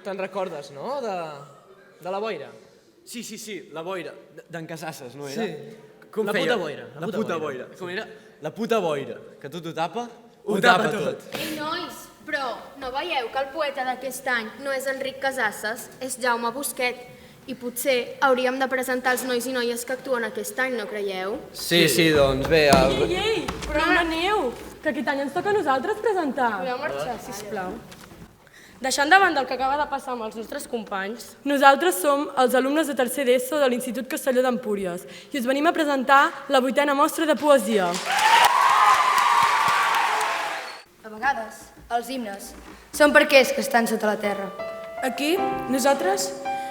te'n recordes, no?, de la boira. Sí, la boira, d'en Casasses, no era? Sí. Com La feia? puta boira. La puta boira. Com era? La puta boira, que tot ho tapa, Ho tapa tot. Ei, nois, però no veieu que el poeta d'aquest any no és Enric Casasses, és Jaume Busquet? I potser hauríem de presentar els nois i noies que actuen aquest any, no creieu? Sí, doncs bé... Ei, però no aneu, que aquest any ens toca a nosaltres presentar. Podeu marxar, sisplau. Deixant de banda el que acaba de passar amb els nostres companys, nosaltres som els alumnes de tercer d'ESO de l'Institut Castelló d'Empúries i us venim a presentar la 8a mostra de poesia. A vegades, els himnes són per aquells que estan sota la terra. Aquí, nosaltres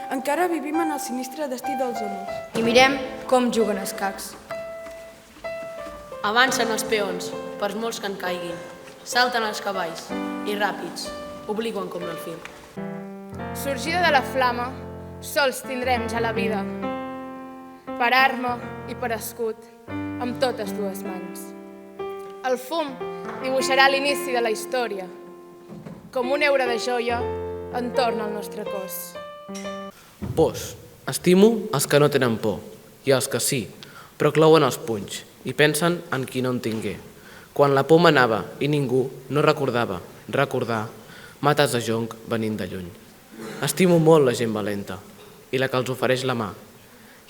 encara vivim en el sinistre destí dels homes. I mirem com juguen escacs. Avancen els peons, per molts que en caiguin. Salten els cavalls, i ràpids, obliguen com l'alfil. Sorgida de la flama, sols tindrem ja la vida. Per arma i per escut, amb totes dues mans. El fum dibuixarà l'inici de la història, com un eure de joia entorn al nostre cos. Pors. Estimo els que no tenen por, i els que sí, però clouen els punys i pensen en qui no en tingué. Quan la por manava i ningú no recordava, recordar, mates de jonc venint de lluny. Estimo molt la gent valenta i la que els ofereix la mà,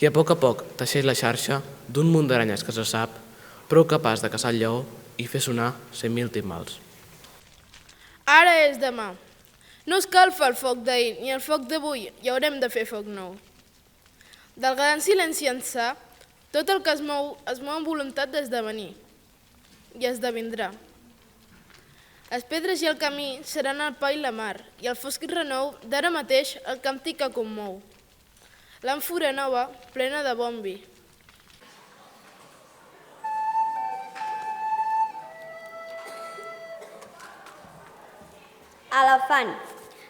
i a poc teixeix la xarxa d'un munt d'aranyes que se sap, prou capaç de caçar el lleó i fer sonar 100.000 timbals. Ara és demà. No escalfa el foc d'ahir ni el foc d'avui i haurem de fer foc nou. Del gran silenci ençà, tot el que es mou amb voluntat d'esdevenir i esdevindrà. Les pedres i el camí seran el pa i la mar, i el fosc renou d'ara mateix el càntic que commou. L'àmfora nova, plena de bon vi. Elefant,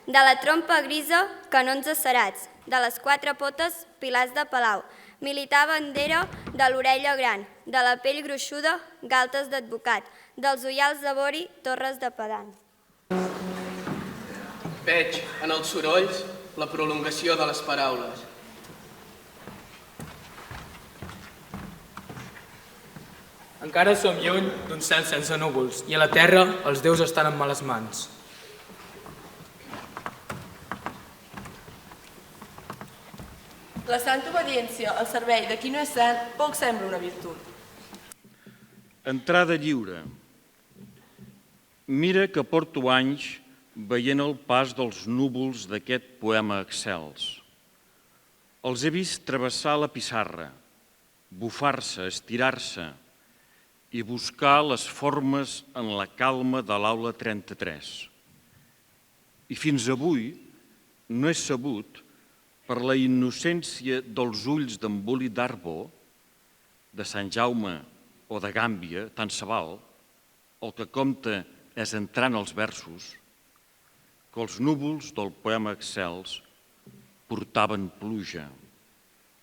de la trompa grisa, canons acerats, de les quatre potes, pilars de palau, militar bandera de l'orella gran, de la pell gruixuda, galtes d'advocat, dels ullals de vori, torres de pedant. Veig en els sorolls la prolongació de les paraules. Encara som lluny d'un cel sense núvols i a la terra els déus estan en males mans. La santa obediència al servei de qui no és sant poc sembla una virtut. Entrada lliure. Mira que porto anys veient el pas dels núvols d'aquest poema excels. Els he vist travessar la pissarra, bufar-se, estirar-se i buscar les formes en la calma de l'aula 33. I fins avui no he sabut, per la innocència dels ulls d'emboli d'Arbo, de Sant Jaume o de Gàmbia, tant se val, el que compta és entrar en els versos, que els núvols del poema excels portaven pluja.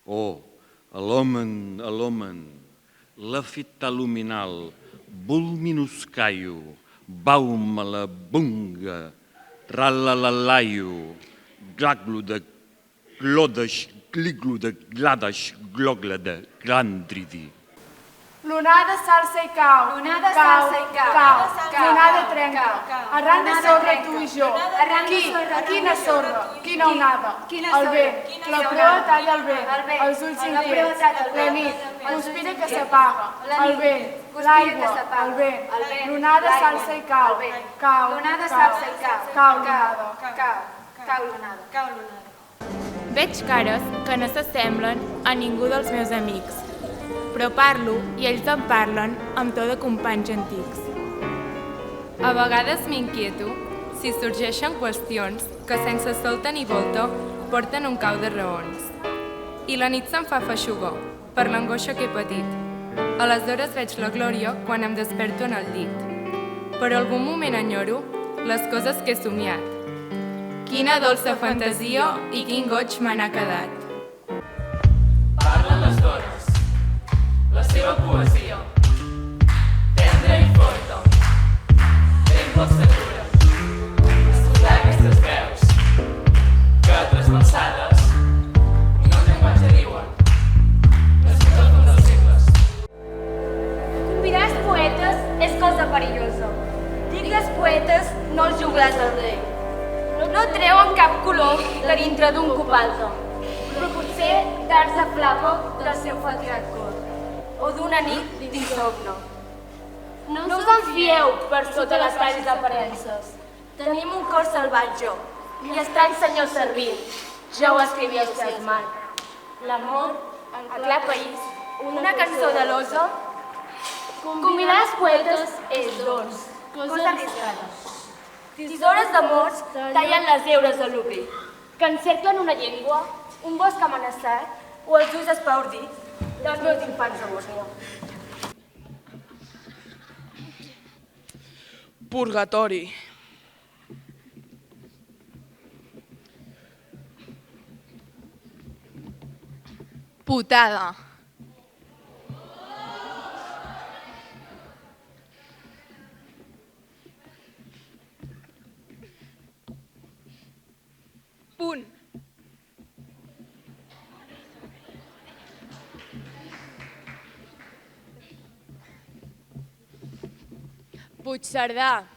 Oh, l'homen, la fita luminal, bulminuscaio, baumala bunga, ralalalaio, glaglo de glodes, gliglo de glades, glogla de glandridi. L'onada s'alça i cau, l'onada trenca, arran de sorra tu i jo. Quina sorra, quina onada, el vent, la proa talla el vent, els ulls inquiets, la nit, conspira que s'apaga, el vent, l'aigua, el vent, l'onada s'alça i cau, cau l'onada. Veig cares que no s'assemblen a ningú dels meus amics, però parlo i ells em parlen amb to de companys antics. A vegades m'inquieto si sorgeixen qüestions que sense solta ni volta porten un cau de raons. I la nit se'm fa feixugor per l'angoixa que he patit. Aleshores veig la glòria quan em desperto en el llit. Per algun moment enyoro les coses que he somiat. Quina dolça fantasia i quin goig me n'ha quedat. Parlen les dones, la seva poesia, tendra i forta, ben poc segura, escoltar aquestes veus, perillosa. Digues poetes no els juglars del rei. No treuen cap color de dintre d'un copalto, però potser darts de flama del seu fatigat cor, o d'una nit d'insomne. No us en fieu per sota les talls d'aparences. Tenim un cor salvatge i estrany senyor servint. Ja ho escrivíeu Sesman. L'amor, a clar país, una cançó de l'osa. Convidar els poetes és, doncs, cosa arriscada. Tisores d'amors tallen les heures de l'obrir, que encerclen una llengua, un bosc amenaçat o els ulls espaordits dels meus infants de Bòsnia. Purgatori. Putada. Punt. Puigcerdà.